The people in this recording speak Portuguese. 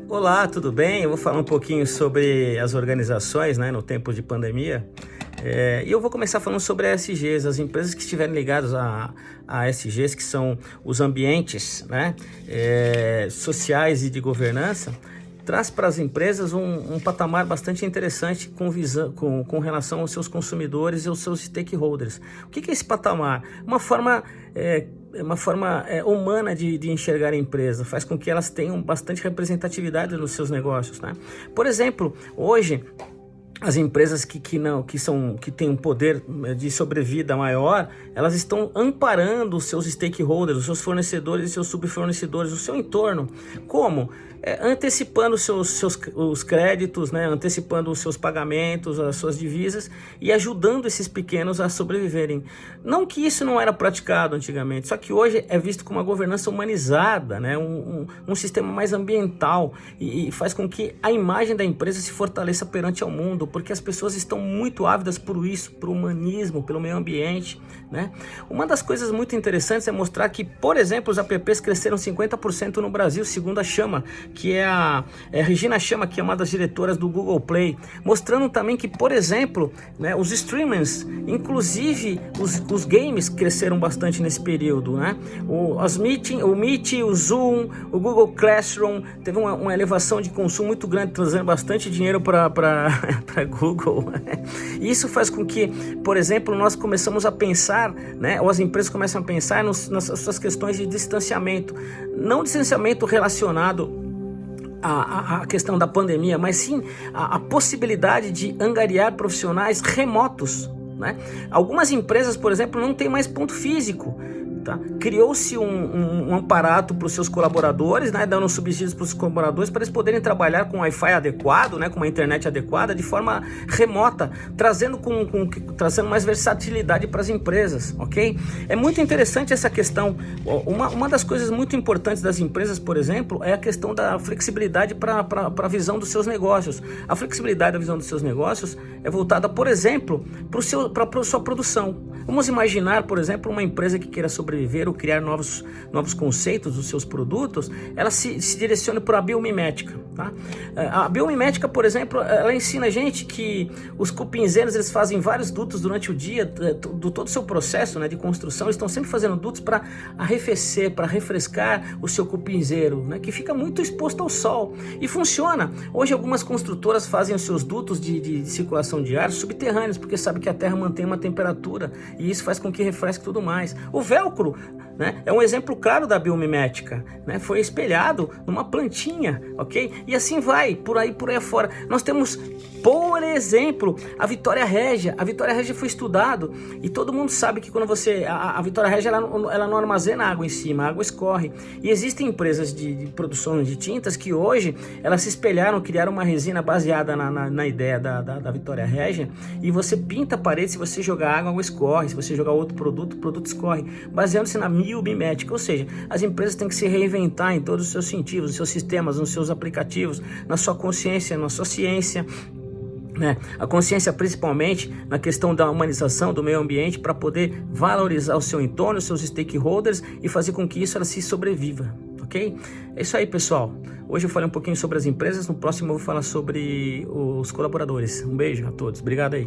Olá, tudo bem? Eu vou falar um pouquinho sobre as organizações, né, no tempo de pandemia. E eu vou começar falando sobre ESGs, as empresas que estiverem ligadas a ESGs, que são os ambientes, né, sociais e de governança, traz para as empresas um patamar bastante interessante com relação aos seus consumidores e aos seus stakeholders. O que é esse patamar? Uma forma humana de enxergar a empresa, faz com que elas tenham bastante representatividade nos seus negócios, né? Por exemplo, hoje as empresas que têm um poder de sobrevida maior, elas estão amparando os seus stakeholders, os seus fornecedores e seus subfornecedores, o seu entorno. Como? Antecipando os créditos, né? Antecipando os seus pagamentos, as suas divisas e ajudando esses pequenos a sobreviverem. Não que isso não era praticado antigamente, só que hoje é visto como uma governança humanizada, né? Um sistema mais ambiental e faz com que a imagem da empresa se fortaleça perante ao mundo, porque as pessoas estão muito ávidas por isso, por humanismo, pelo meio ambiente, né? Uma das coisas muito interessantes é mostrar que, por exemplo, os apps cresceram 50% no Brasil, segundo a Chama, que é a Regina Chama, que é uma das diretoras do Google Play, mostrando também que, por exemplo, né, os streamers, inclusive os games, cresceram bastante nesse período, né? O Meet, o Zoom, o Google Classroom teve uma elevação de consumo muito grande, trazendo bastante dinheiro para Google. Isso faz com que, por exemplo, nós começamos a pensar, né, ou as empresas começam a pensar nas suas questões de distanciamento, não distanciamento relacionado a questão da pandemia, mas sim a possibilidade de angariar profissionais remotos, né? Algumas empresas, por exemplo, não têm mais ponto físico. Tá? Criou-se um aparato para os seus colaboradores, né, dando subsídios para os colaboradores para eles poderem trabalhar com Wi-Fi adequado, né, com uma internet adequada, de forma remota, trazendo mais versatilidade para as empresas, ok? É muito interessante essa questão. Uma das coisas muito importantes das empresas, por exemplo, é a questão da flexibilidade para a visão dos seus negócios. A flexibilidade da visão dos seus negócios é voltada, por exemplo, para a sua produção. Vamos imaginar, por exemplo, uma empresa que queira sobreviver ou criar novos conceitos dos seus produtos, ela se direciona para a biomimética, tá? A biomimética, por exemplo, ela ensina a gente que os cupinzeiros, eles fazem vários dutos durante o dia, do todo o seu processo, né, de construção, eles estão sempre fazendo dutos para arrefecer, para refrescar o seu cupinzeiro, né, que fica muito exposto ao sol, e funciona. Hoje algumas construtoras fazem os seus dutos de circulação de ar subterrâneos, porque sabe que a terra mantém uma temperatura, e isso faz com que refresque tudo mais. O velcro, né, é um exemplo claro da biomimética, né? Foi espelhado numa plantinha, ok? E assim vai, por aí afora. Nós temos, por exemplo, a Vitória Régia. A Vitória Régia foi estudado e todo mundo sabe que quando a Vitória Régia ela não armazena água em cima, a água escorre. E existem empresas de produção de tintas que hoje elas se espelharam, criaram uma resina baseada na ideia da Vitória Régia, e você pinta a parede, se você jogar água, a água escorre, se você jogar outro produto, o produto escorre, baseando-se na biomimética. Ou seja, as empresas têm que se reinventar em todos os seus sentidos, nos seus sistemas, nos seus aplicativos, na sua consciência, na sua ciência, né? A consciência principalmente na questão da humanização do meio ambiente, para poder valorizar o seu entorno, os seus stakeholders, e fazer com que isso ela se sobreviva, ok? É isso aí, pessoal. Hoje eu falei um pouquinho sobre as empresas, no próximo eu vou falar sobre os colaboradores. Um beijo a todos, obrigado aí.